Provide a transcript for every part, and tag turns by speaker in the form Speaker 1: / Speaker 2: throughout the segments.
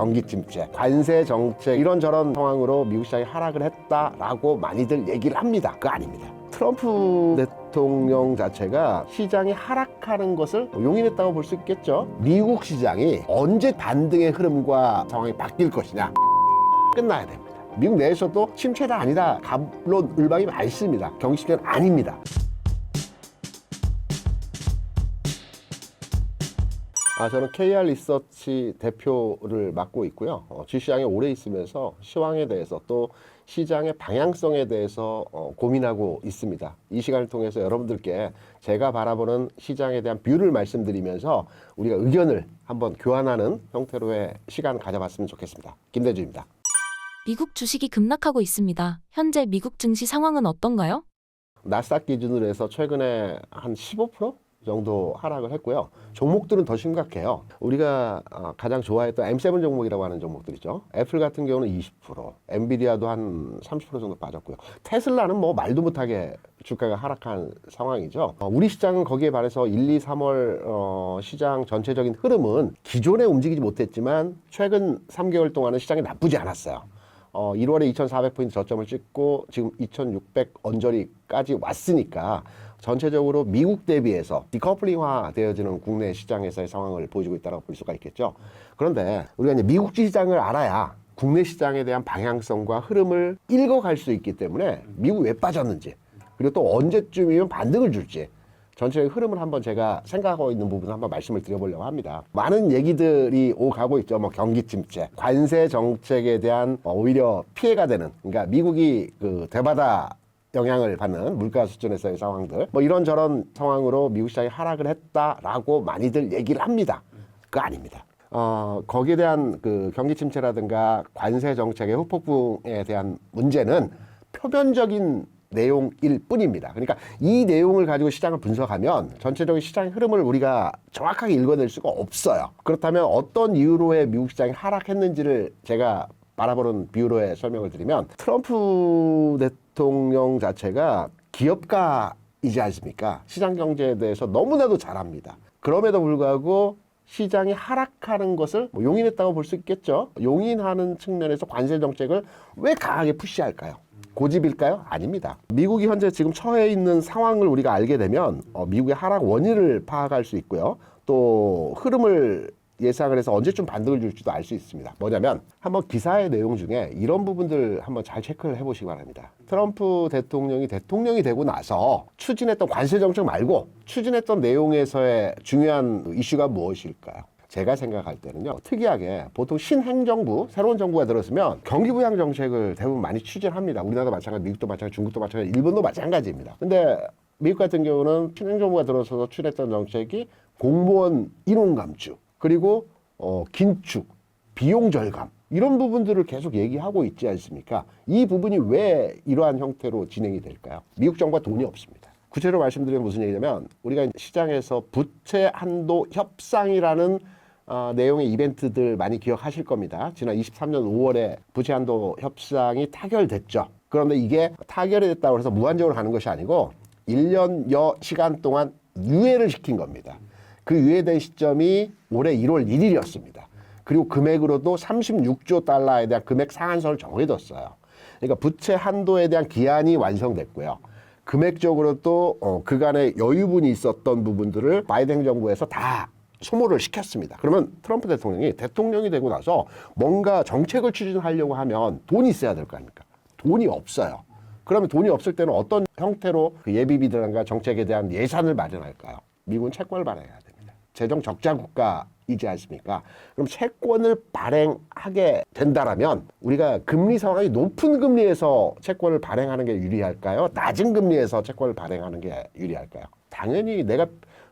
Speaker 1: 경기 침체, 관세 정책 이런저런 상황으로 미국 시장이 하락을 했다라고 많이들 얘기를 합니다. 그거 아닙니다. 트럼프 대통령 자체가 시장이 하락하는 것을 용인했다고 볼 수 있겠죠. 미국 시장이 언제 반등의 흐름과 상황이 바뀔 것이냐 끝나야 됩니다. 미국 내에서도 침체다 아니다 갑론을박이 많습니다. 경기 침체는 아닙니다. 저는 KR 리서치 대표를 맡고 있고요. 주시장에 오래 있으면서 시황에 대해서 또 시장의 방향성에 대해서 고민하고 있습니다. 이 시간을 통해서 여러분들께 제가 바라보는 시장에 대한 뷰를 말씀드리면서 우리가 의견을 한번 교환하는 형태로의 시간을 가져봤으면 좋겠습니다. 김대주입니다.
Speaker 2: 미국 주식이 급락하고 있습니다. 현재 미국 증시 상황은 어떤가요?
Speaker 1: 나스닥 기준으로 해서 최근에 한 15% 정도 하락을 했고요. 종목들은 더 심각해요. 우리가 가장 좋아했던 M7 종목이라고 하는 종목들이죠. 애플 같은 경우는 20%, 엔비디아도 한 30% 정도 빠졌고요. 테슬라는 뭐 말도 못하게 주가가 하락한 상황이죠. 우리 시장은 거기에 반해서 1, 2, 3월 시장 전체적인 흐름은 기존에 움직이지 못했지만 최근 3개월 동안은 시장이 나쁘지 않았어요. 1월에 2,400포인트 저점을 찍고 지금 2,600 언저리까지 왔으니까 전체적으로 미국 대비해서 디커플링화 되어지는 국내 시장에서의 상황을 보여주고 있다고 볼 수가 있겠죠. 그런데 우리가 이제 미국 시장을 알아야 국내 시장에 대한 방향성과 흐름을 읽어갈 수 있기 때문에 미국 왜 빠졌는지 그리고 또 언제쯤이면 반등을 줄지 전체의 흐름을 한번 제가 생각하고 있는 부분을 한번 말씀을 드려보려고 합니다. 많은 얘기들이 오가고 있죠. 뭐 경기 침체, 관세 정책에 대한 오히려 피해가 되는, 그러니까 미국이 그 되받아 영향을 받는 물가 수준에서의 상황들, 뭐 이런저런 상황으로 미국 시장이 하락을 했다라고 많이들 얘기를 합니다. 그거 아닙니다. 거기에 대한 그 경기 침체라든가 관세 정책의 후폭풍에 대한 문제는 표면적인 내용일 뿐입니다. 그러니까 이 내용을 가지고 시장을 분석하면 전체적인 시장의 흐름을 우리가 정확하게 읽어낼 수가 없어요. 그렇다면 어떤 이유로의 미국 시장이 하락했는지를 제가 바라보는 비유로의 설명을 드리면 트럼프 대통령 자체가 기업가이지 않습니까? 시장 경제에 대해서 너무나도 잘합니다. 그럼에도 불구하고 시장이 하락하는 것을 뭐 용인했다고 볼 수 있겠죠. 용인하는 측면에서 관세 정책을 왜 강하게 푸시할까요? 고집일까요? 아닙니다. 미국이 현재 지금 처해 있는 상황을 우리가 알게 되면 미국의 하락 원인을 파악할 수 있고요. 또 흐름을 예상을 해서 언제쯤 반등을 줄지도 알 수 있습니다. 뭐냐면 한번 기사의 내용 중에 이런 부분들 한번 잘 체크를 해보시기 바랍니다. 트럼프 대통령이 되고 나서 추진했던 관세 정책 말고 추진했던 내용에서의 중요한 이슈가 무엇일까요? 제가 생각할 때는요, 특이하게 보통 신행정부, 새로운 정부가 들었으면 경기부양 정책을 대부분 많이 추진합니다. 우리나라도 마찬가지, 미국도 마찬가지, 중국도 마찬가지, 일본도 마찬가지입니다. 근데 미국 같은 경우는 신행정부가 들어서서 추진했던 정책이 공무원 인원 감축, 그리고 긴축, 비용 절감, 이런 부분들을 계속 얘기하고 있지 않습니까? 이 부분이 왜 이러한 형태로 진행이 될까요? 미국 정부가 돈이 없습니다. 구체적으로 말씀드리면 무슨 얘기냐면 우리가 시장에서 부채 한도 협상이라는 내용의 이벤트들 많이 기억하실 겁니다. 지난 23년 5월에 부채 한도 협상이 타결됐죠. 그런데 이게 타결이 됐다고 해서 무한적으로 가는 것이 아니고 1년여 시간 동안 유예를 시킨 겁니다. 그 유예된 시점이 올해 1월 1일이었습니다. 그리고 금액으로도 36조 달러에 대한 금액 상한선을 정해뒀어요. 그러니까 부채 한도에 대한 기한이 완성됐고요. 금액적으로 또 그간의 여유분이 있었던 부분들을 바이든 정부에서 다 소모를 시켰습니다. 그러면 트럼프 대통령이 되고 나서 뭔가 정책을 추진하려고 하면 돈이 있어야 될 거 아닙니까? 돈이 없어요. 그러면 돈이 없을 때는 어떤 형태로 그 예비비들과 정책에 대한 예산을 마련할까요? 미국은 채권을 발행해야 됩니다. 재정 적자 국가이지 않습니까? 그럼 채권을 발행하게 된다라면 우리가 금리 상황이 높은 금리에서 채권을 발행하는 게 유리할까요? 낮은 금리에서 채권을 발행하는 게 유리할까요? 당연히 내가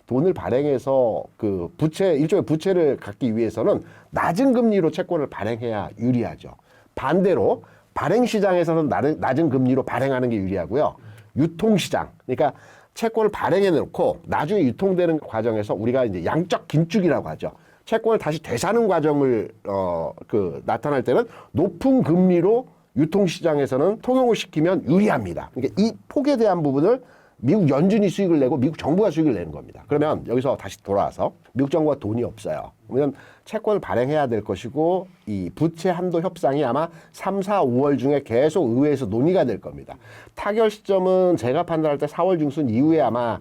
Speaker 1: 돈을 발행해서 그 일종의 부채를 갖기 위해서는 낮은 금리로 채권을 발행해야 유리하죠. 반대로 발행시장에서는 낮은 금리로 발행하는 게 유리하고요. 유통시장, 그러니까 채권을 발행해 놓고 나중에 유통되는 과정에서 우리가 이제 양적 긴축이라고 하죠. 채권을 다시 되사는 과정을 나타날 때는 높은 금리로 유통시장에서는 통용을 시키면 유리합니다. 그러니까 이 폭에 대한 부분을 미국 연준이 수익을 내고 미국 정부가 수익을 내는 겁니다. 그러면 여기서 다시 돌아와서 미국 정부가 돈이 없어요. 그러면 채권을 발행해야 될 것이고 이 부채 한도 협상이 아마 3, 4, 5월 중에 계속 의회에서 논의가 될 겁니다. 타결 시점은 제가 판단할 때 4월 중순 이후에 아마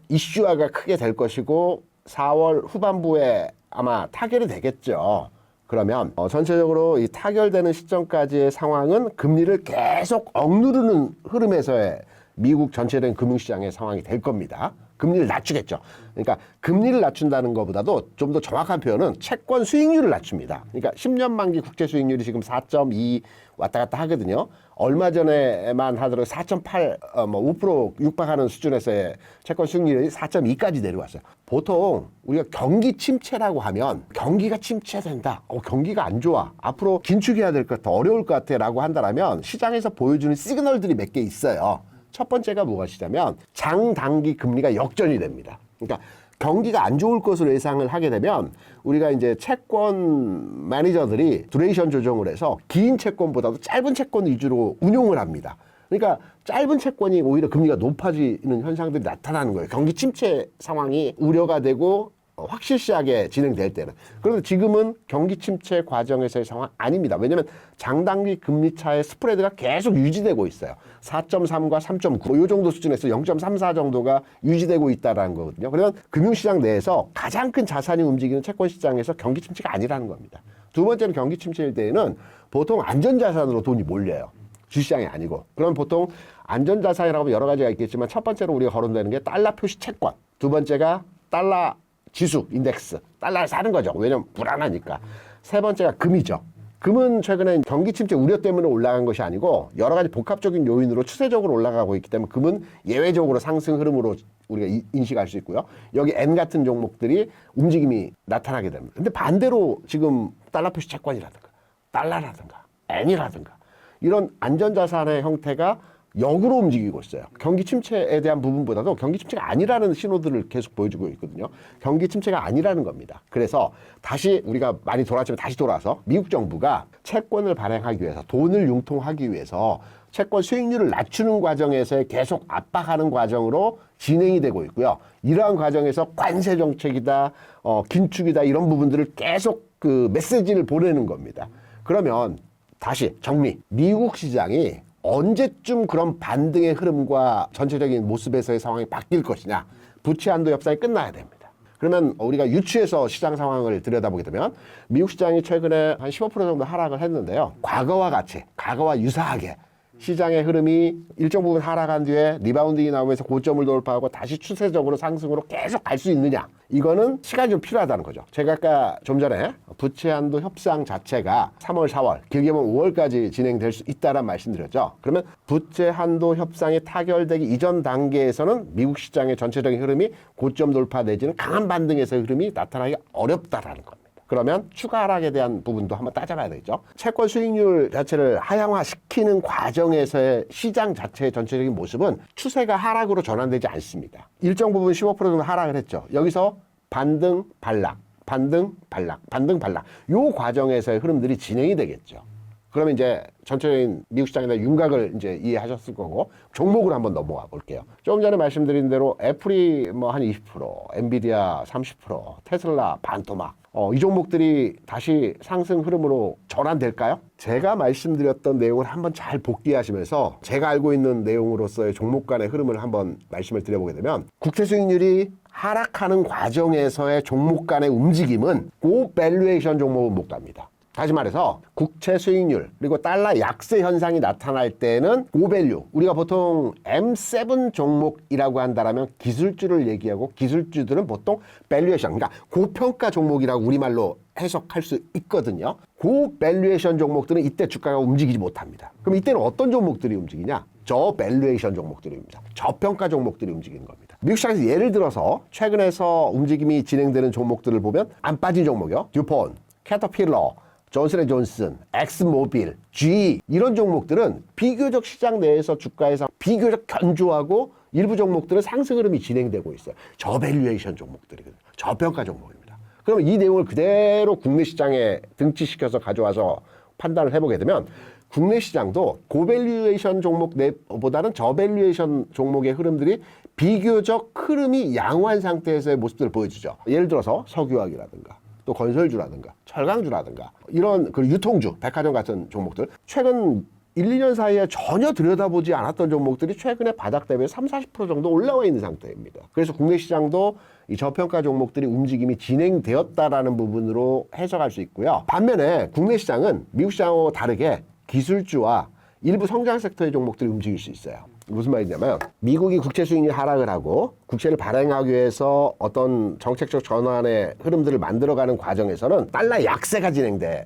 Speaker 1: 이슈화가 크게 될 것이고 4월 후반부에 아마 타결이 되겠죠. 그러면 전체적으로 이 타결되는 시점까지의 상황은 금리를 계속 억누르는 흐름에서의 미국 전체적인 금융시장의 상황이 될 겁니다. 금리를 낮추겠죠. 그러니까 금리를 낮춘다는 것보다도 좀 더 정확한 표현은 채권 수익률을 낮춥니다. 그러니까 10년 만기 국채 수익률이 지금 4.2 왔다 갔다 하거든요. 얼마 전에만 하더라도 4.8, 5% 육박하는 수준에서의 채권 수익률이 4.2까지 내려왔어요. 보통 우리가 경기 침체라고 하면 경기가 침체된다. 경기가 안 좋아. 앞으로 긴축해야 될 것 같아. 어려울 것 같아. 라고 한다면 시장에서 보여주는 시그널들이 몇 개 있어요. 첫 번째가 무엇이냐면 장단기 금리가 역전이 됩니다. 그러니까 경기가 안 좋을 것으로 예상을 하게 되면 우리가 이제 채권 매니저들이 두레이션 조정을 해서 긴 채권보다도 짧은 채권 위주로 운용을 합니다. 그러니까 짧은 채권이 오히려 금리가 높아지는 현상들이 나타나는 거예요. 경기 침체 상황이 우려가 되고 확실시하게 진행될 때는. 그런데 지금은 경기 침체 과정에서의 상황 아닙니다. 왜냐하면 장단기 금리 차의 스프레드가 계속 유지되고 있어요. 4.3과 3.9, 이 정도 수준에서 0.34 정도가 유지되고 있다는 거거든요. 그러면 금융시장 내에서 가장 큰 자산이 움직이는 채권 시장에서 경기 침체가 아니라는 겁니다. 두 번째는 경기 침체일 때에는 보통 안전자산으로 돈이 몰려요. 주시장이 아니고. 그럼 보통 안전자산이라고 하면 여러 가지가 있겠지만 첫 번째로 우리가 거론되는 게 달러 표시 채권. 두 번째가 달러 지수, 인덱스, 달러를 사는 거죠. 왜냐면 불안하니까. 세 번째가 금이죠. 금은 최근에 경기 침체 우려 때문에 올라간 것이 아니고 여러 가지 복합적인 요인으로 추세적으로 올라가고 있기 때문에 금은 예외적으로 상승 흐름으로 우리가 인식할 수 있고요. 여기 N 같은 종목들이 움직임이 나타나게 됩니다. 근데 반대로 지금 달러 표시 채권이라든가 달러라든가 N이라든가 이런 안전자산의 형태가 역으로 움직이고 있어요. 경기 침체에 대한 부분보다도 경기 침체가 아니라는 신호들을 계속 보여주고 있거든요. 경기 침체가 아니라는 겁니다. 그래서 다시 우리가 많이 돌아왔지만 다시 돌아와서 미국 정부가 채권을 발행하기 위해서 돈을 융통하기 위해서 채권 수익률을 낮추는 과정에서 계속 압박하는 과정으로 진행이 되고 있고요. 이러한 과정에서 관세 정책이다, 긴축이다 이런 부분들을 계속 그 메시지를 보내는 겁니다. 그러면 다시 정리. 미국 시장이 언제쯤 그런 반등의 흐름과 전체적인 모습에서의 상황이 바뀔 것이냐. 부채 한도 협상이 끝나야 됩니다. 그러면 우리가 유추해서 시장 상황을 들여다보게 되면 미국 시장이 최근에 한 15% 정도 하락을 했는데요. 과거와 같이, 과거와 유사하게 시장의 흐름이 일정 부분 하락한 뒤에 리바운딩이 나오면서 고점을 돌파하고 다시 추세적으로 상승으로 계속 갈 수 있느냐. 이거는 시간이 좀 필요하다는 거죠. 제가 아까 좀 전에 부채 한도 협상 자체가 3월, 4월, 길게 보면 5월까지 진행될 수 있다는 말씀드렸죠. 그러면 부채 한도 협상이 타결되기 이전 단계에서는 미국 시장의 전체적인 흐름이 고점 돌파 내지는 강한 반등에서의 흐름이 나타나기 어렵다라는 겁니다. 그러면 추가 하락에 대한 부분도 한번 따져봐야 되겠죠. 채권 수익률 자체를 하향화시키는 과정에서의 시장 자체의 전체적인 모습은 추세가 하락으로 전환되지 않습니다. 일정 부분 15% 정도 하락을 했죠. 여기서 반등, 반락, 반등, 반락, 반등, 반락. 요 과정에서의 흐름들이 진행이 되겠죠. 그러면 이제 전체적인 미국 시장에 윤곽을 이제 이해하셨을 거고 종목으로 한번 넘어가 볼게요. 조금 전에 말씀드린 대로 애플이 뭐 한 20%, 엔비디아 30%, 테슬라 반토막. 이 종목들이 다시 상승 흐름으로 전환될까요? 제가 말씀드렸던 내용을 한번 잘 복귀하시면서 제가 알고 있는 내용으로서의 종목 간의 흐름을 한번 말씀을 드려보게 되면 국채 수익률이 하락하는 과정에서의 종목 간의 움직임은 고밸류에이션 종목은 못 갑니다. 다시 말해서 국채 수익률 그리고 달러 약세 현상이 나타날 때는 고밸류, 우리가 보통 M7 종목이라고 한다면 기술주를 얘기하고 기술주들은 보통 밸류에이션, 그러니까 고평가 종목이라고 우리말로 해석할 수 있거든요. 고밸류에이션 종목들은 이때 주가가 움직이지 못합니다. 그럼 이때는 어떤 종목들이 움직이냐? 저밸류에이션 종목들입니다. 저평가 종목들이 움직이는 겁니다. 미국 시장에서 예를 들어서 최근에서 움직임이 진행되는 종목들을 보면 안 빠진 종목이요. 듀폰, 캐터필러, 존슨앤존슨, 엑스모빌, GE 이런 종목들은 비교적 시장 내에서 주가에서 비교적 견조하고 일부 종목들은 상승 흐름이 진행되고 있어요. 저밸류에이션 종목들이거든요. 저평가 종목입니다. 그러면 이 내용을 그대로 국내 시장에 등치시켜서 가져와서 판단을 해보게 되면 국내 시장도 고밸류에이션 종목보다는 저밸류에이션 종목의 흐름들이 비교적 흐름이 양호한 상태에서의 모습들을 보여주죠. 예를 들어서 석유화학이라든가 또 건설주라든가 철강주라든가 이런 그 유통주, 백화점 같은 종목들 최근 1, 2년 사이에 전혀 들여다보지 않았던 종목들이 최근에 바닥 대비 30-40% 정도 올라와 있는 상태입니다. 그래서 국내 시장도 이 저평가 종목들이 움직임이 진행되었다라는 부분으로 해석할 수 있고요. 반면에 국내 시장은 미국 시장하고 다르게 기술주와 일부 성장 섹터의 종목들이 움직일 수 있어요. 무슨 말이냐면 미국이 국채 수익률 하락을 하고 국채를 발행하기 위해서 어떤 정책적 전환의 흐름들을 만들어가는 과정에서는 달러 약세가 진행되는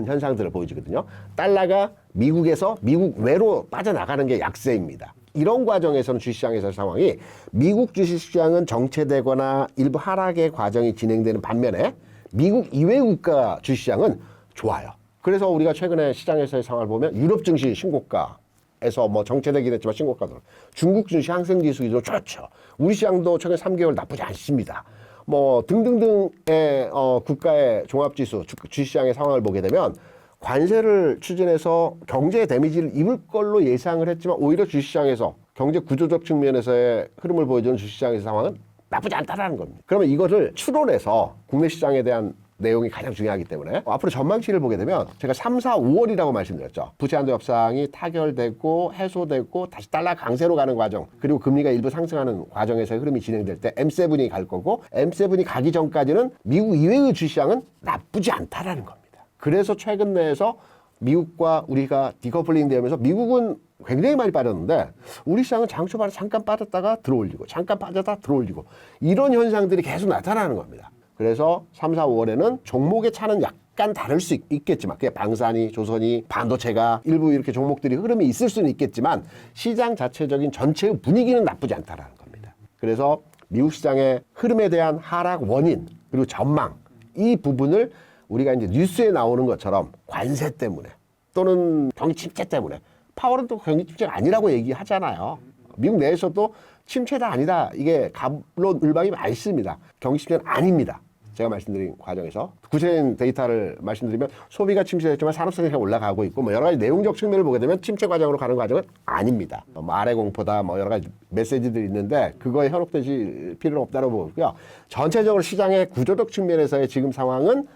Speaker 1: 현상들을 보여주거든요. 달러가 미국에서 미국 외로 빠져나가는 게 약세입니다. 이런 과정에서는 주식시장에서의 상황이 미국 주식시장은 정체되거나 일부 하락의 과정이 진행되는 반면에 미국 이외 국가 주식시장은 좋아요. 그래서 우리가 최근에 시장에서의 상황을 보면 유럽 증시 신고가에서 뭐 정체되긴 했지만 신고가도 중국 증시 상승 지수 기준 좋죠. 우리 시장도 최근 3개월 나쁘지 않습니다. 뭐 등등등의 국가의 종합지수 주식시장의 상황을 보게 되면 관세를 추진해서 경제 데미지를 입을 걸로 예상을 했지만 오히려 주식시장에서 경제 구조적 측면에서의 흐름을 보여주는 주식시장의 상황은 나쁘지 않다라는 겁니다. 그러면 이거를 추론해서 국내 시장에 대한 내용이 가장 중요하기 때문에 앞으로 전망치를 보게 되면 제가 3, 4, 5월이라고 말씀드렸죠. 부채 한도 협상이 타결되고 해소되고 다시 달러 강세로 가는 과정 그리고 금리가 일부 상승하는 과정에서의 흐름이 진행될 때 M7이 갈 거고 M7이 가기 전까지는 미국 이외의 주시장은 나쁘지 않다라는 겁니다. 그래서 최근 내에서 미국과 우리가 디커플링 되면서 미국은 굉장히 많이 빠졌는데 우리 시장은 장 초반에 잠깐 빠졌다가 들어올리고 잠깐 빠졌다 들어올리고 이런 현상들이 계속 나타나는 겁니다. 그래서 3, 4, 5월에는 종목의 차는 약간 다를 수 있겠지만 그게 방산이, 조선이, 반도체가 일부 이렇게 종목들이 흐름이 있을 수는 있겠지만 시장 자체적인 전체의 분위기는 나쁘지 않다라는 겁니다. 그래서 미국 시장의 흐름에 대한 하락 원인 그리고 전망 이 부분을 우리가 이제 뉴스에 나오는 것처럼 관세 때문에 또는 경기 침체 때문에 파월은 또 경기 침체가 아니라고 얘기하잖아요. 미국 내에서도 침체다 아니다 이게 갑론을박이 많습니다. 경기 침체는 아닙니다. 제가 말씀드린 과정에서 구체적인 데이터를 말씀드리면 소비가 침체됐지만 산업성이 올라가고 있고 뭐 여러 가지 내용적 측면을 보게 되면 침체 과정으로 가는 과정은 아닙니다. 말의 공포다 뭐 여러 가지 메시지들이 있는데 그거에 현혹되실 필요는 없다고 보고요. 전체적으로 시장의 구조적 측면에서의 지금 상황은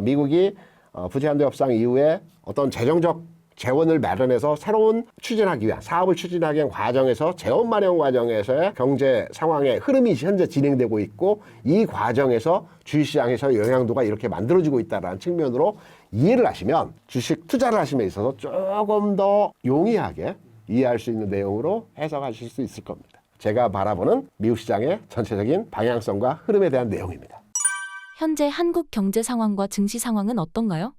Speaker 1: 미국이 부채 한도 협상 이후에 어떤 재정적 재원을 마련해서 새로운 추진하기 위한 사업을 추진하기 위한 과정에서 재원 마련 과정에서의 경제 상황의 흐름이 현재 진행되고 있고 이 과정에서 주식시장에서 영향도가 이렇게 만들어지고 있다는 측면으로 이해를 하시면 주식 투자를 하심에 있어서 조금 더 용이하게 이해할 수 있는 내용으로 해석하실 수 있을 겁니다. 제가 바라보는 미국 시장의 전체적인 방향성과 흐름에 대한 내용입니다.
Speaker 2: 현재 한국 경제 상황과 증시 상황은 어떤가요?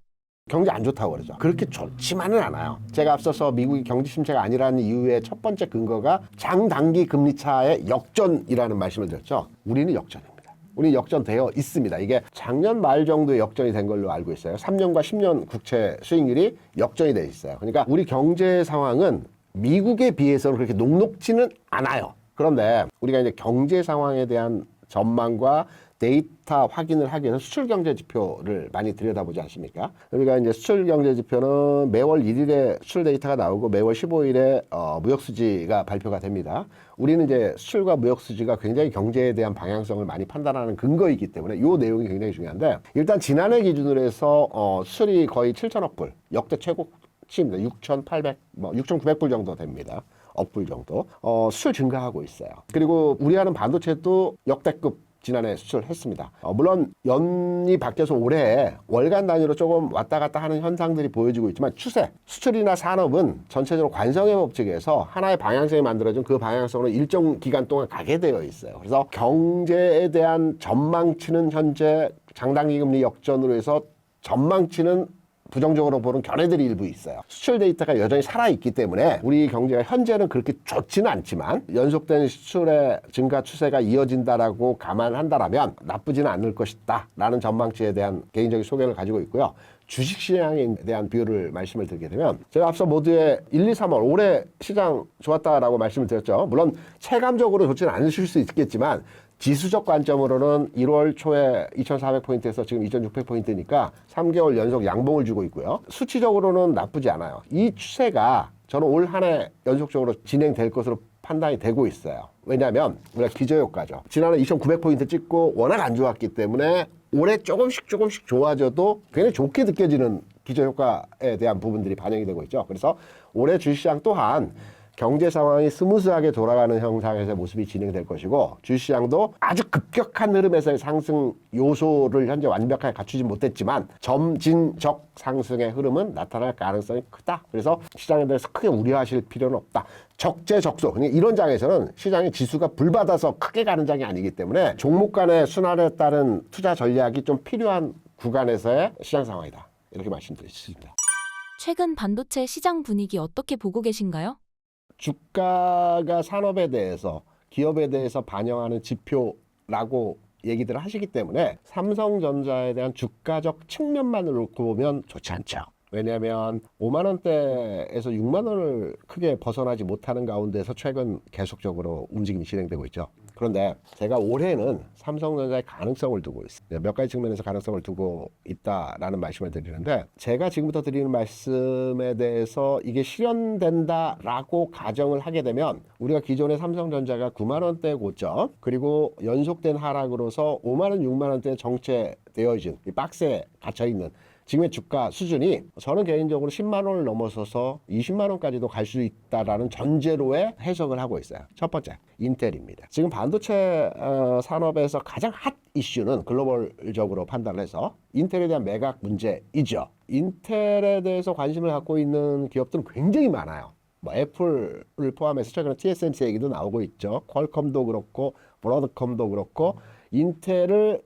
Speaker 1: 경제 안 좋다고 그러죠. 그렇게 좋지만은 않아요. 제가 앞서서 미국이 경제 침체가 아니라는 이유의 첫 번째 근거가 장단기 금리 차의 역전이라는 말씀을 드렸죠. 우리는 역전입니다. 우리는 역전되어 있습니다. 이게 작년 말 정도에 역전이 된 걸로 알고 있어요. 3년과 10년 국채 수익률이 역전이 돼 있어요. 그러니까 우리 경제 상황은 미국에 비해서는 그렇게 녹록지는 않아요. 그런데 우리가 이제 경제 상황에 대한 전망과 데이터 확인을 하기 위해서 수출 경제 지표를 많이 들여다보지 않습니까? 우리가 이제 수출 경제 지표는 매월 1일에 수출 데이터가 나오고 매월 15일에 무역 수지가 발표가 됩니다. 우리는 이제 수출과 무역 수지가 굉장히 경제에 대한 방향성을 많이 판단하는 근거이기 때문에 이 내용이 굉장히 중요한데 일단 지난해 기준으로 해서 수출이 거의 7천억 불 역대 최고치입니다. 6,800, 6,900불 정도 됩니다. 억불 정도 수출 증가하고 있어요. 그리고 우리하는 반도체도 역대급 지난해 수출했습니다. 물론 연이 바뀌어서 올해 월간 단위로 조금 왔다 갔다 하는 현상들이 보여지고 있지만 추세, 수출이나 산업은 전체적으로 관성의 법칙에서 하나의 방향성이 만들어진 그 방향성으로 일정 기간 동안 가게 되어 있어요. 그래서 경제에 대한 전망치는 현재 장단기 금리 역전으로 해서 전망치는 부정적으로 보는 견해들이 일부 있어요. 수출 데이터가 여전히 살아있기 때문에 우리 경제가 현재는 그렇게 좋지는 않지만 연속된 수출의 증가 추세가 이어진다라고 감안한다라면 나쁘지는 않을 것이다 라는 전망치에 대한 개인적인 소견을 가지고 있고요. 주식시장에 대한 비율을 말씀을 드리게 되면 제가 앞서 모두의 1, 2, 3월 올해 시장 좋았다라고 말씀을 드렸죠. 물론 체감적으로 좋지는 않으실 수 있겠지만 지수적 관점으로는 1월 초에 2,400포인트에서 지금 2,600포인트니까 3개월 연속 양봉을 주고 있고요. 수치적으로는 나쁘지 않아요. 이 추세가 저는 올 한 해 연속적으로 진행될 것으로 판단이 되고 있어요. 왜냐하면 우리가 기저효과죠. 지난해 2,900포인트 찍고 워낙 안 좋았기 때문에 올해 조금씩 좋아져도 굉장히 좋게 느껴지는 기저효과에 대한 부분들이 반영이 되고 있죠. 그래서 올해 주식시장 또한 경제 상황이 스무스하게 돌아가는 형상에서의 모습이 진행될 것이고 주식시장도 아주 급격한 흐름에서의 상승 요소를 현재 완벽하게 갖추지 못했지만 점진적 상승의 흐름은 나타날 가능성이 크다. 그래서 시장에 대해서 크게 우려하실 필요는 없다. 적재적소. 그러니까 이런 장에서는 시장의 지수가 불받아서 크게 가는 장이 아니기 때문에 종목 간의 순환에 따른 투자 전략이 좀 필요한 구간에서의 시장 상황이다. 이렇게 말씀드릴 수 있습니다.
Speaker 2: 최근 반도체 시장 분위기 어떻게 보고 계신가요?
Speaker 1: 주가가 산업에 대해서 기업에 대해서 반영하는 지표라고 얘기들을 하시기 때문에 삼성전자에 대한 주가적 측면만 놓고 보면 좋지 않죠. 왜냐하면 5만 원대에서 6만 원을 크게 벗어나지 못하는 가운데서 최근 계속적으로 움직임이 진행되고 있죠. 그런데 제가 올해는 삼성전자의 가능성을 두고 있습니다. 몇 가지 측면에서 가능성을 두고 있다라는 말씀을 드리는데 제가 지금부터 드리는 말씀에 대해서 이게 실현된다라고 가정을 하게 되면 우리가 기존의 삼성전자가 9만 원대 고점 그리고 연속된 하락으로서 5만 원, 6만 원대에 정체되어진 이 박스에 갇혀있는 지금의 주가 수준이 저는 개인적으로 10만 원을 넘어서서 20만 원까지도 갈 수 있다라는 전제로의 해석을 하고 있어요. 첫 번째, 인텔입니다. 지금 반도체 산업에서 가장 핫 이슈는 글로벌적으로 판단을 해서 인텔에 대한 매각 문제이죠. 인텔에 대해서 관심을 갖고 있는 기업들은 굉장히 많아요. 뭐 애플을 포함해서 최근에 TSMC 얘기도 나오고 있죠. 퀄컴도 그렇고 브로드컴도 그렇고 인텔을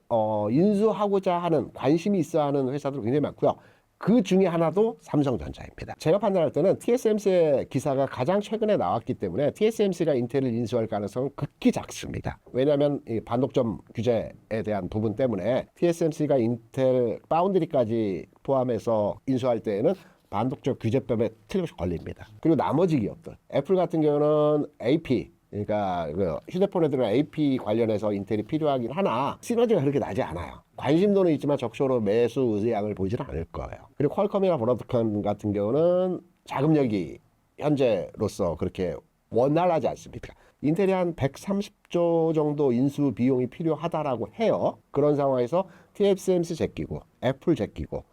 Speaker 1: 인수하고자 하는 관심이 있어 하는 회사들 굉장히 많고요. 그 중에 하나도 삼성전자입니다. 제가 판단할 때는 TSMC의 기사가 가장 최근에 나왔기 때문에 TSMC가 인텔을 인수할 가능성은 극히 작습니다. 왜냐하면 이 반독점 규제에 대한 부분 때문에 TSMC가 인텔 파운드리까지 포함해서 인수할 때에는 반독점 규제법에 틀림없이 걸립니다. 그리고 나머지 기업들, 애플 같은 경우는 AP 그러니까 그 휴대폰에 들어간 AP 관련해서 인텔이 필요하긴 하나 시너지가 그렇게 나지 않아요. 관심도는 있지만 적극적으로 매수 의향을 보이지는 않을 거예요. 그리고 퀄컴이나 브로드컴 같은 경우는 자금력이 현재로서 그렇게 원활하지 않습니다. 인텔이 한 130조 정도 인수 비용이 필요하다라고 해요. 그런 상황에서 TSMC 제끼고 애플 제끼고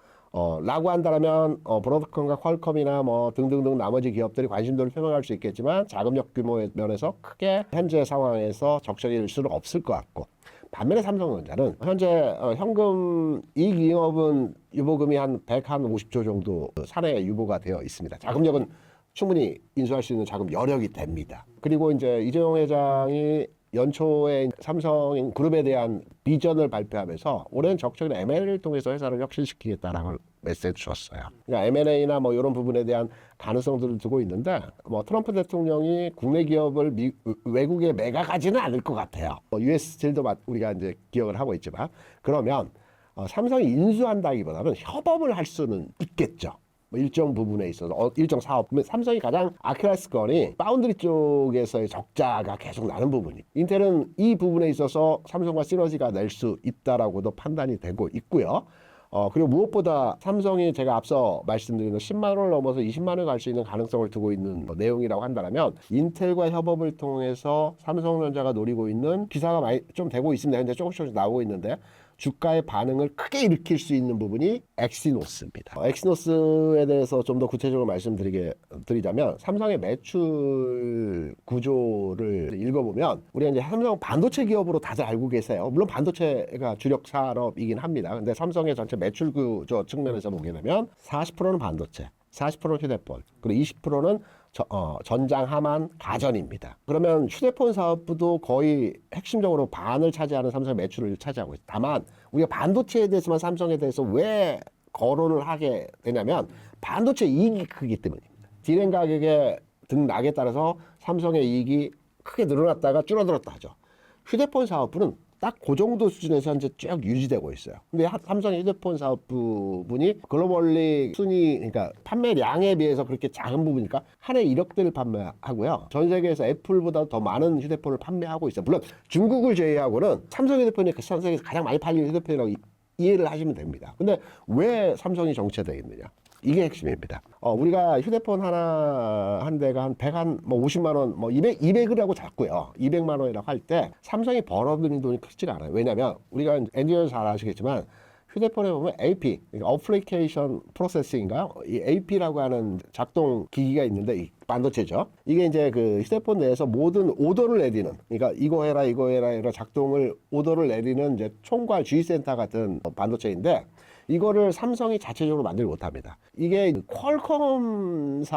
Speaker 1: 라고 한다면 브로드컴과 퀄컴이나 뭐 등등등 나머지 기업들이 관심도를 표명할 수 있겠지만 자금력 규모의 면에서 크게 현재 상황에서 적절일 수는 없을 것 같고 반면에 삼성전자는 현재 현금 이익잉업은 유보금이 한 150조 정도 사내에 유보가 되어 있습니다. 자금력은 충분히 인수할 수 있는 자금 여력이 됩니다. 그리고 이제 이재용 회장이 연초에 삼성 그룹에 대한 비전을 발표하면서 올해는 적극적인 M&A를 통해서 회사를 혁신시키겠다라고 메시지 줬어요. 그러니까 M&A나 뭐 이런 부분에 대한 가능성들을 두고 있는데 뭐 트럼프 대통령이 국내 기업을 외국에 매각하지는 않을 것 같아요. US 스틸도 우리가 이제 기억을 하고 있지만 그러면 삼성이 인수한다기보다는 협업을 할 수는 있겠죠. 일정 부분에 있어서 일정 사업 삼성이 가장 아킬레스건이 파운드리 쪽에서의 적자가 계속 나는 부분이 인텔은 이 부분에 있어서 삼성과 시너지가 낼 수 있다라고도 판단이 되고 있고요. 그리고 무엇보다 삼성이 제가 앞서 말씀드린 10만 원을 넘어서 20만 원을 갈 수 있는 가능성을 두고 있는 내용이라고 한다면 인텔과 협업을 통해서 삼성전자가 노리고 있는 기사가 많이 좀 되고 있습니다. 현재 조금씩 나오고 있는데 주가의 반응을 크게 일으킬 수 있는 부분이 엑시노스입니다. 엑시노스에 대해서 좀 더 구체적으로 말씀드리자면 삼성의 매출 구조를 읽어보면 우리가 이제 삼성 반도체 기업으로 다들 알고 계세요. 물론 반도체가 주력 산업이긴 합니다. 근데 삼성의 전체 매출 구조 측면에서 보게 되면 40%는 반도체, 40%는 휴대폰, 그리고 20%는 전장, 하만, 가전입니다. 그러면 휴대폰 사업부도 거의 핵심적으로 반을 차지하는 삼성의 매출을 차지하고 있어요. 다만 우리가 반도체에 대해서만 삼성에 대해서 왜 거론을 하게 되냐면 반도체 이익이 크기 때문입니다. 디램 가격의 등락에 따라서 삼성의 이익이 크게 늘어났다가 줄어들었다 하죠. 휴대폰 사업부는 딱 그 정도 수준에서 현재 쭉 유지되고 있어요. 근데 삼성의 휴대폰 사업 부분이 글로벌리 순위, 그러니까 판매량에 비해서 그렇게 작은 부분이니까 한 해 1억 대를 판매하고요. 전 세계에서 애플보다 더 많은 휴대폰을 판매하고 있어요. 물론 중국을 제외하고는 삼성 휴대폰이 전 세계에서 가장 많이 팔리는 휴대폰이라고 이해를 하시면 됩니다. 근데 왜 삼성이 정체되어 있느냐? 이게 핵심입니다. 우리가 휴대폰 하나 한 대가 한 50만 원, 200이라고 잡고요. 200만 원이라고 할 때 삼성이 벌어들이는 돈이 크지가 않아요. 왜냐하면 우리가 엔지니어 잘 아시겠지만 휴대폰에 보면 AP, 어플리케이션 프로세싱인가요? 이 AP라고 하는 작동 기기가 있는데 이 반도체죠. 이게 이제 그 휴대폰 내에서 모든 오더를 내리는, 그러니까 이거 해라 작동을 오더를 내리는 이제 총괄 G센터 같은 반도체인데 이거를 삼성이 자체적으로 만들지 못합니다. 이게 퀄컴사의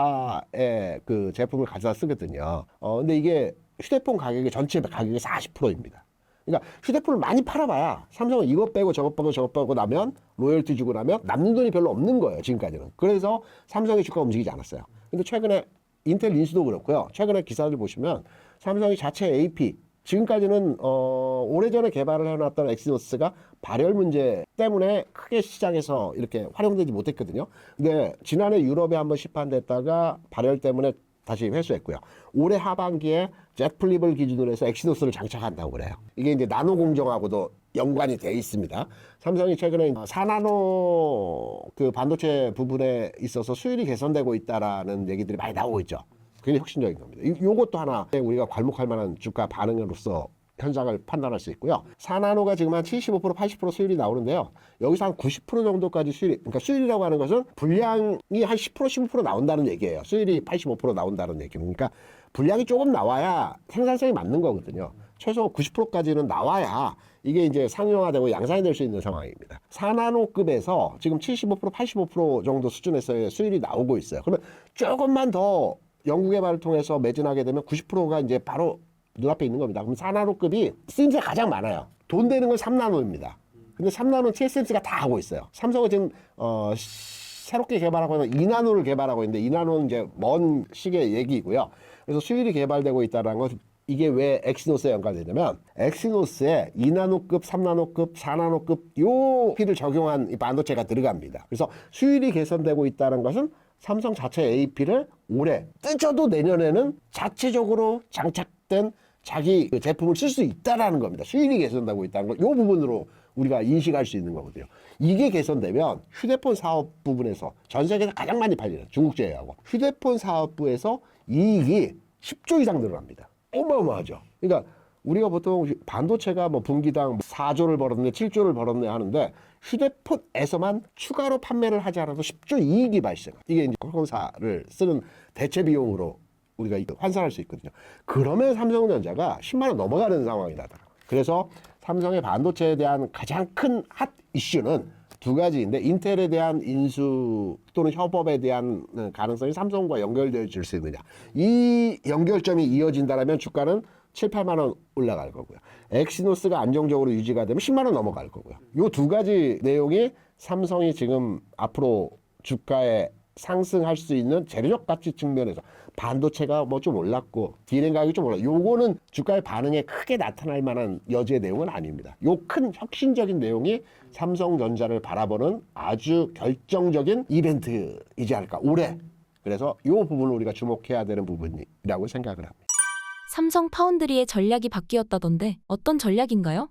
Speaker 1: 그 제품을 가져다 쓰거든요. 근데 이게 휴대폰 가격의 전체 가격의 40%입니다. 그러니까 휴대폰을 많이 팔아봐야 삼성은 이것 빼고 저것 빼고 나면 로열티 주고 나면 남는 돈이 별로 없는 거예요. 지금까지는. 그래서 삼성의 주가가 움직이지 않았어요. 근데 최근에 인텔 인수도 그렇고요. 최근에 기사들 보시면 삼성이 자체 AP 지금까지는 오래전에 개발을 해놨던 엑시노스가 발열 문제 때문에 크게 시장에서 이렇게 활용되지 못했거든요. 근데 지난해 유럽에 한번 시판됐다가 발열 때문에 다시 회수했고요. 올해 하반기에 젯 플립을 기준으로 해서 엑시노스를 장착한다고 그래요. 이게 이제 나노 공정하고도 연관이 돼 있습니다. 삼성이 최근에 4나노 그 반도체 부분에 있어서 수율이 개선되고 있다라는 얘기들이 많이 나오고 있죠. 굉장히 혁신적인 겁니다. 요것도 하나 우리가 괄목할 만한 주가 반응으로서 현상을 판단할 수 있고요. 4나노가 지금 한 75%, 80% 수율이 나오는데요. 여기서 한 90% 정도까지 수율이, 그러니까 수율이라고 하는 것은 분량이 한 10%, 15% 나온다는 얘기예요. 수율이 85% 나온다는 얘기는. 그러니까 분량이 조금 나와야 생산성이 맞는 거거든요. 최소 90%까지는 나와야 이게 이제 상용화되고 양산이 될 수 있는 상황입니다. 4나노급에서 지금 75%, 85% 정도 수준에서의 수율이 나오고 있어요. 그러면 조금만 더 연구개발을 통해서 매진하게 되면 90%가 이제 바로 눈앞에 있는 겁니다. 그럼 4나노급이 쓰임새가 가장 많아요. 돈 되는 건 3나노입니다. 근데 3나노는 TSMC가 다 하고 있어요. 삼성은 지금 새롭게 개발하고 있는 2나노를 개발하고 있는데 2나노는 이제 먼 시기의 얘기고요. 그래서 수율이 개발되고 있다는 건 이게 왜 엑시노스에 연관되냐면 엑시노스에 2나노급, 3나노급, 4나노급 요 피를 적용한 이 반도체가 들어갑니다. 그래서 수율이 개선되고 있다는 것은 삼성 자체 AP를 올해 뜨져도 내년에는 자체적으로 장착된 자기 그 제품을 쓸 수 있다라는 겁니다. 수율이 개선되고 있다는 걸 이 부분으로 우리가 인식할 수 있는 거거든요. 이게 개선되면 휴대폰 사업 부분에서 전 세계에서 가장 많이 팔리는 중국 제외하고 휴대폰 사업부에서 이익이 10조 이상 늘어납니다. 어마어마하죠. 그러니까 우리가 보통 반도체가 뭐 분기당 4조를 벌었네, 7조를 벌었네 하는데 휴대폰에서만 추가로 판매를 하지 않아도 10조 이익이 발생해요. 이게 이제 퀄컴사를 쓰는 대체 비용으로 우리가 환산할 수 있거든요. 그러면 삼성전자가 10만 원 넘어가는 상황이 나더라고요. 그래서 삼성의 반도체에 대한 가장 큰 핫 이슈는 두 가지인데 인텔에 대한 인수 또는 협업에 대한 가능성이 삼성과 연결될 수 있느냐. 이 연결점이 이어진다면 주가는 7, 8만 원 올라갈 거고요. 엑시노스가 안정적으로 유지가 되면 10만 원 넘어갈 거고요. 이 두 가지 내용이 삼성이 지금 앞으로 주가에 상승할 수 있는 재료적 가치 측면에서 반도체가 뭐 좀 올랐고 디램 가격이 좀 올랐고 요거는 주가의 반응에 크게 나타날 만한 여지의 내용은 아닙니다. 요 큰 혁신적인 내용이 삼성전자를 바라보는 아주 결정적인 이벤트이지 않을까 올해. 그래서 요 부분을 우리가 주목해야 되는 부분이라고 생각을 합니다.
Speaker 2: 삼성 파운드리의 전략이 바뀌었다던데 어떤 전략인가요?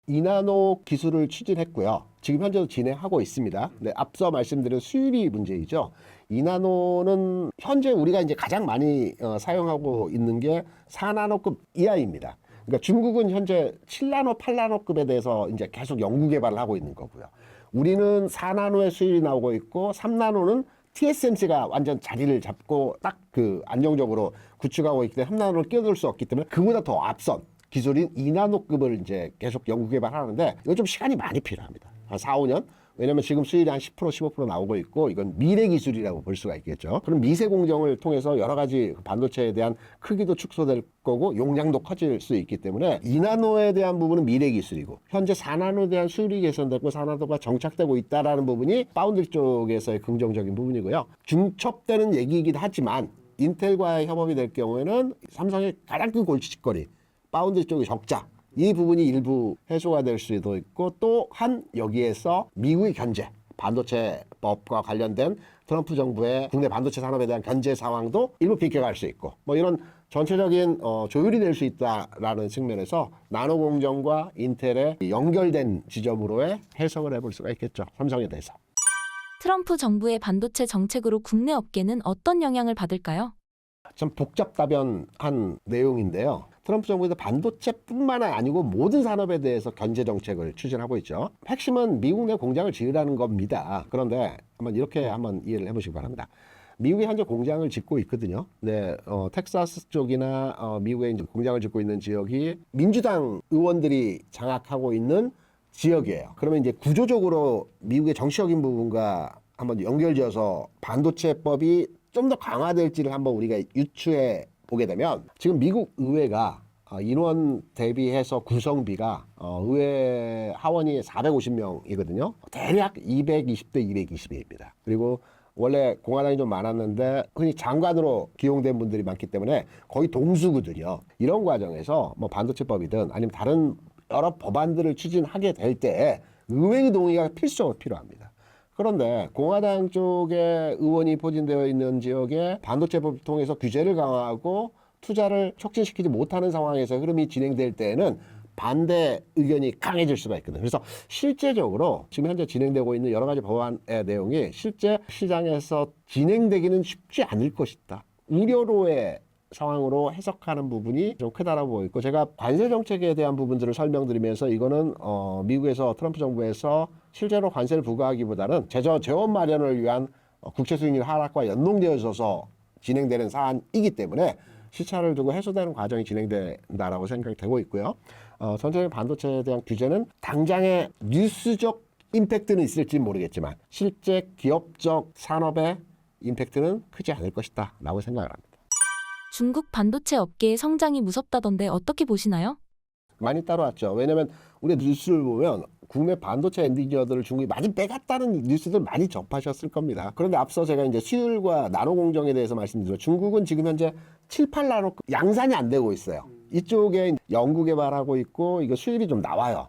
Speaker 1: 2나노 기술을 추진했고요. 지금 현재도 진행하고 있습니다. 네, 앞서 말씀드린 수율이 문제이죠. 2나노는 현재 우리가 이제 가장 많이 사용하고 있는 게 4나노급 이하입니다. 그러니까 중국은 현재 7나노, 8나노급에 대해서 이제 계속 연구 개발을 하고 있는 거고요. 우리는 4나노의 수율이 나오고 있고 3나노는 TSMC가 완전 자리를 잡고 딱 그 안정적으로 구축하고 있기 때문에 3나노를 끼어들 수 없기 때문에 그보다 더 앞선 기술인 2나노급을 이제 계속 연구 개발하는데 이거 좀 시간이 많이 필요합니다. 한 4, 5년? 왜냐면 지금 수율이 한 10%, 15% 나오고 있고 이건 미래 기술이라고 볼 수가 있겠죠. 그럼 미세 공정을 통해서 여러 가지 반도체에 대한 크기도 축소될 거고 용량도 커질 수 있기 때문에 2나노에 대한 부분은 미래 기술이고 현재 4나노에 대한 수율이 개선되고 4나노가 정착되고 있다라는 부분이 파운드리 쪽에서의 긍정적인 부분이고요. 중첩되는 얘기이긴 하지만 인텔과의 협업이 될 경우에는 삼성의 가장 큰 골칫거리 파운드리 쪽의 적자 이 부분이 일부 해소가 될 수도 있고 또한 여기에서 미국의 견제 반도체법과 관련된 트럼프 정부의 국내 반도체 산업에 대한 견제 상황도 일부 비껴갈 수 있고 뭐 이런 전체적인 조율이 될 수 있다라는 측면에서 나노 공정과 인텔의 연결된 지점으로의 해석을 해볼 수가 있겠죠. 삼성에 대해서.
Speaker 2: 트럼프 정부의 반도체 정책으로 국내 업계는 어떤 영향을 받을까요?
Speaker 1: 좀 복잡다변한 내용인데요. 트럼프 정부에서 반도체뿐만 아니고 모든 산업에 대해서 견제 정책을 추진하고 있죠. 핵심은 미국 내 공장을 지으라는 겁니다. 그런데 이렇게 한번 이해를 해보시기 바랍니다. 미국이 현재 공장을 짓고 있거든요. 네, 텍사스 쪽이나 미국에 이제 공장을 짓고 있는 지역이 민주당 의원들이 장악하고 있는 지역이에요. 그러면 이제 구조적으로 미국의 정치적인 부분과 한번 연결지어서 반도체법이 좀 더 강화될지를 한번 우리가 유추해 보게 되면 지금 미국 의회가 인원 대비해서 구성비가 의회 하원이 450명이거든요. 대략 220대 220입니다. 그리고 원래 공화당이 좀 많았는데 흔히 장관으로 기용된 분들이 많기 때문에 거의 동수거든요. 이런 과정에서 뭐 반도체법이든 아니면 다른 여러 법안들을 추진하게 될 때 의회의 동의가 필수적으로 필요합니다. 그런데 공화당 쪽에 의원이 포진되어 있는 지역에 반도체법을 통해서 규제를 강화하고 투자를 촉진시키지 못하는 상황에서 흐름이 진행될 때에는 반대 의견이 강해질 수가 있거든요. 그래서 실제적으로 지금 현재 진행되고 있는 여러 가지 법안의 내용이 실제 시장에서 진행되기는 쉽지 않을 것이다. 우려로의 상황으로 해석하는 부분이 좀 크다라고 보이고, 제가 관세 정책에 대한 부분들을 설명드리면서 이거는 미국에서 트럼프 정부에서 실제로 관세를 부과하기보다는 재원 마련을 위한 국채 수익률 하락과 연동되어 있어서 진행되는 사안이기 때문에 시차를 두고 해소되는 과정이 진행된다라고 생각이 되고 있고요. 전체적인 반도체에 대한 규제는 당장의 뉴스적 임팩트는 있을지 모르겠지만 실제 기업적 산업의 임팩트는 크지 않을 것이다 라고 생각을 합니다.
Speaker 2: 중국 반도체 업계의 성장이 무섭다던데 어떻게 보시나요?
Speaker 1: 많이 따라왔죠. 왜냐하면 우리가 뉴스를 보면 국내 반도체 엔지니어들을 중국이 많이 빼갔다는 뉴스들 많이 접하셨을 겁니다. 그런데 앞서 제가 이제 수율과 나노 공정에 대해서 말씀드렸죠. 중국은 지금 현재 7, 8나노 양산이 안 되고 있어요. 이쪽에 연구 개발하고 있고 이거 수율이 좀 나와요.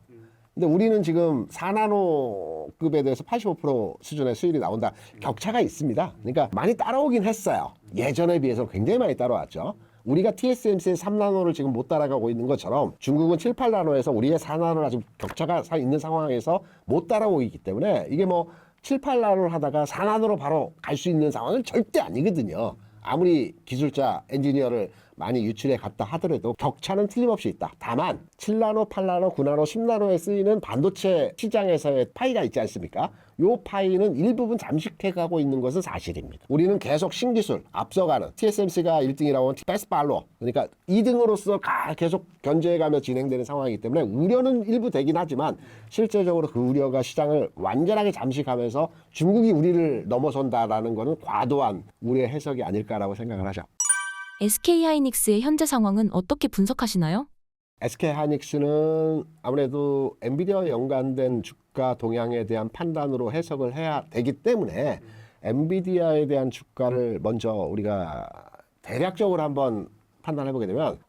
Speaker 1: 근데 우리는 지금 4나노급에 대해서 85% 수준의 수율이 나온다. 격차가 있습니다. 그러니까 많이 따라오긴 했어요. 예전에 비해서 굉장히 많이 따라왔죠. 우리가 TSMC의 3나노를 지금 못 따라가고 있는 것처럼 중국은 7, 8나노에서 우리의 4나노를 아직 격차가 있는 상황에서 못 따라오고 있기 때문에 이게 뭐 7, 8나노를 하다가 4나노로 바로 갈 수 있는 상황은 절대 아니거든요. 아무리 기술자, 엔지니어를 많이 유출해 갔다 하더라도 격차는 틀림없이 있다. 다만 7나노, 8나노, 9나노, 10나노에 쓰이는 반도체 시장에서의 파이가 있지 않습니까? 요 파이는 일부분 잠식해 가고 있는 것은 사실입니다. 우리는 계속 신기술 앞서가는 TSMC가 1등이라고 하면 패스팔로, 그러니까 2등으로서 계속 견제해가며 진행되는 상황이기 때문에 우려는 일부 되긴 하지만 실제적으로 그 우려가 시장을 완전하게 잠식하면서 중국이 우리를 넘어선다라는 것은 과도한 우려의 해석이 아닐까라고 생각을 하죠.
Speaker 2: SK하이닉스의 현재 상황은 어떻게 분석하시나요?
Speaker 1: SK하이닉스는 아무래도 엔비디아와 연관된 주가 동향에 대한 판단으로 해석을 해야 되기 때문에 엔비디아에 대한 주가를 먼저 우리가 대략적으로 한번 판단해 보게 되면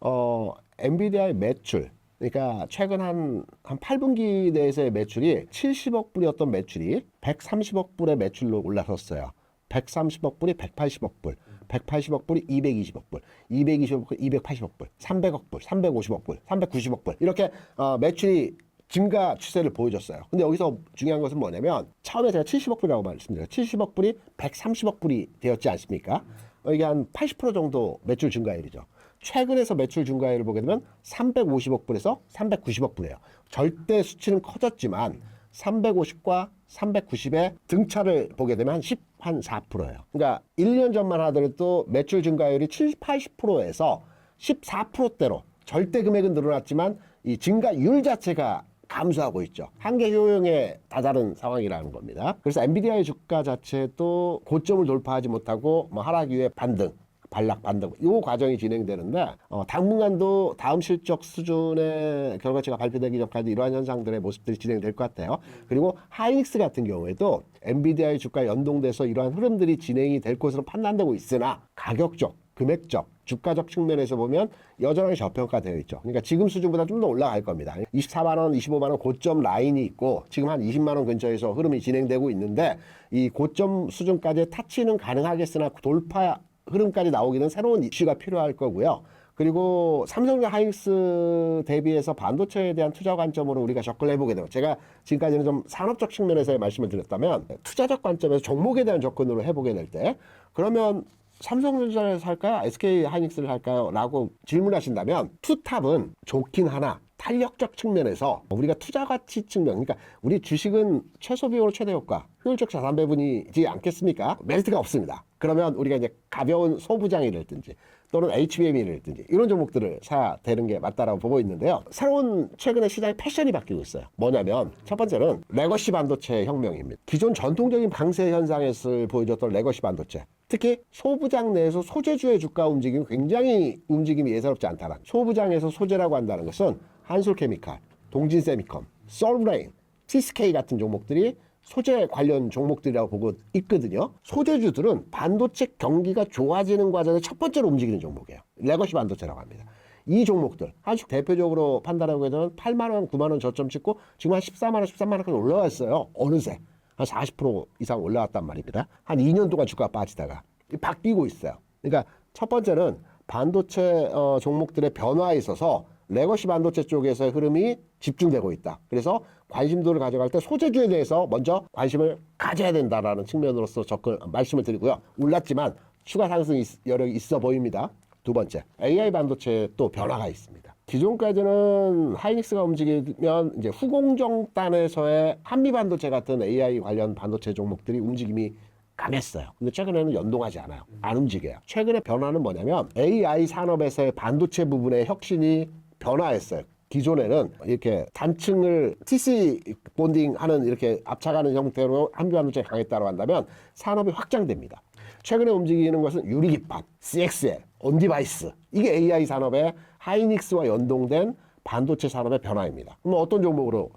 Speaker 1: 엔비디아의 매출, 그러니까 최근 한 8분기 내에서의 매출이 70억 불이었던 매출이 130억 불의 매출로 올라섰어요. 130억 불이 180억 불, 180억 불이 220억 불, 220억 불, 280억 불, 300억 불, 350억 불, 390억 불, 이렇게 매출이 증가 추세를 보여줬어요. 근데 여기서 중요한 것은 뭐냐면 처음에 제가 70억 불이라고 말씀드렸어요. 70억 불이 130억 불이 되었지 않습니까? 이게 한 80% 정도 매출 증가율이죠. 최근에서 매출 증가율을 보게 되면 350억 불에서 390억 불이에요. 절대 수치는 커졌지만 350과 390의 등차를 보게 되면 한 4%예요. 그러니까 1년 전만 하더라도 매출 증가율이 70, 80%에서 14%대로 절대 금액은 늘어났지만 이 증가율 자체가 감소하고 있죠. 한계 효용에 다다른 상황이라는 겁니다. 그래서 엔비디아의 주가 자체도 고점을 돌파하지 못하고 하락 이후에 반등, 반락, 반등 이 과정이 진행되는데 당분간도 다음 실적 수준의 결과치가 발표되기 전까지 이러한 현상들의 모습들이 진행될 것 같아요. 그리고 하이닉스 같은 경우에도 엔비디아의 주가에 연동돼서 이러한 흐름들이 진행이 될 것으로 판단되고 있으나 가격적, 금액적, 주가적 측면에서 보면 여전히 저평가되어 있죠. 그러니까 지금 수준보다 좀 더 올라갈 겁니다. 24만 원, 25만 원 고점 라인이 있고 지금 한 20만 원 근처에서 흐름이 진행되고 있는데 이 고점 수준까지의 타치는 가능하겠으나 돌파 흐름까지 나오기는 새로운 이슈가 필요할 거고요. 그리고 삼성과 하이닉스 대비해서 반도체에 대한 투자 관점으로 우리가 접근을 해보게 되면 제가 지금까지는 좀 산업적 측면에서의 말씀을 드렸다면 투자적 관점에서 종목에 대한 접근으로 해보게 될 때 그러면 삼성전자를 살까요? SK 하이닉스를 할까요? 라고 질문하신다면 투탑은 좋긴 하나 탄력적 측면에서 우리가 투자 가치 측면, 그러니까 우리 주식은 최소 비용으로 최대 효과, 효율적 자산 배분이지 않겠습니까? 메리트가 없습니다. 그러면 우리가 이제 가벼운 소부장이라든지 또는 HBM이라든지 이런 종목들을 사야 되는 게 맞다라고 보고 있는데요. 새로운 최근에 시장의 패션이 바뀌고 있어요. 뭐냐면 첫 번째는 레거시 반도체 혁명입니다. 기존 전통적인 강세 현상에서 보여줬던 레거시 반도체. 특히 소부장 내에서 소재주의 주가 움직임이 굉장히 움직임이 예사롭지 않다는 소부장에서 소재라고 한다는 것은 한솔케미칼, 동진세미컴, 솔브레인, TSK 같은 종목들이 소재 관련 종목들이라고 보고 있거든요. 소재주들은 반도체 경기가 좋아지는 과정에 첫 번째로 움직이는 종목이에요. 레거시 반도체라고 합니다. 이 종목들 한식 대표적으로 판단하고 있는 8만 원, 9만 원 저점 찍고 지금 한 14만 원, 13만 원까지 올라왔어요. 어느새 한 40% 이상 올라왔단 말입니다. 한 2년 동안 주가가 빠지다가 바뀌고 있어요. 그러니까 첫 번째는 반도체 종목들의 변화에 있어서 레거시 반도체 쪽에서의 흐름이 집중되고 있다. 그래서 관심도를 가져갈 때 소재주에 대해서 먼저 관심을 가져야 된다라는 측면으로서 말씀을 드리고요. 올랐지만 추가 상승 여력이 있어 보입니다. 두 번째, AI 반도체에 또 변화가 있습니다. 기존까지는 하이닉스가 움직이면 이제 후공정단에서의 한미 반도체 같은 AI 관련 반도체 종목들이 움직임이 강했어요. 근데 최근에는 연동하지 않아요. 안 움직여요. 최근의 변화는 뭐냐면 AI 산업에서의 반도체 부분의 혁신이 변화했어요. 기존에는 이렇게 단층을 TC 본딩 하는 이렇게 압착하는 형태로 한미 반도체가 강했다고 한다면 산업이 확장됩니다. 최근에 움직이는 것은 유리기판, CXL, 온디바이스. 이게 AI 산업의 하이닉스와 연동된 반도체 산업의 변화입니다. 그럼 어떤 종목으로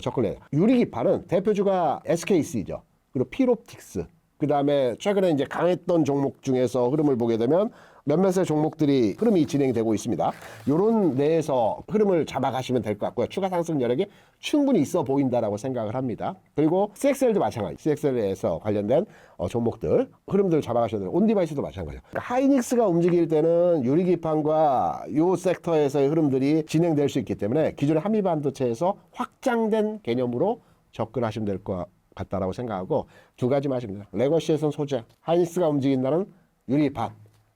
Speaker 1: 접근해요? 유리기판은 대표주가 SKC죠. 그리고 필옵틱스. 그 다음에 최근에 이제 강했던 종목 중에서 흐름을 보게 되면 몇몇의 종목들이 흐름이 진행되고 있습니다. 요런 내에서 흐름을 잡아가시면 될 것 같고요. 추가 상승 여력이 충분히 있어 보인다라고 생각을 합니다. 그리고 CXL도 마찬가지. CXL에서 관련된 종목들 흐름들을 잡아가셔야 돼요. 온디바이스도 마찬가지죠. 그러니까 하이닉스가 움직일 때는 유리기판과 요 섹터에서의 흐름들이 진행될 수 있기 때문에 기존의 한미 반도체에서 확장된 개념으로 접근하시면 될 것 같다라고 생각하고 두 가지만 하시면 돼요. 레거시에서는 소재, 하이닉스가 움직인다는 유리판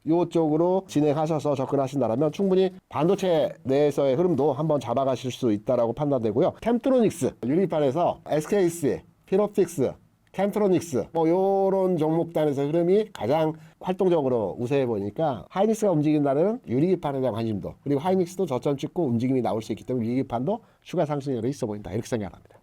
Speaker 1: 이쪽으로 진행하셔서 접근하신다면 충분히 반도체 내에서의 흐름도 한번 잡아가실 수 있다라고 판단되고요. 캠트로닉스, 유리판에서 SKC, 필옵틱스, 캠트로닉스 뭐 요런 종목단에서 흐름이 가장 활동적으로 우세해 보니까 하이닉스가 움직인다는 유리기판에 대한 관심도 그리고 하이닉스도 저점 찍고 움직임이 나올 수 있기 때문에 유리기판도 추가 상승률이 있어 보인다 이렇게 생각합니다.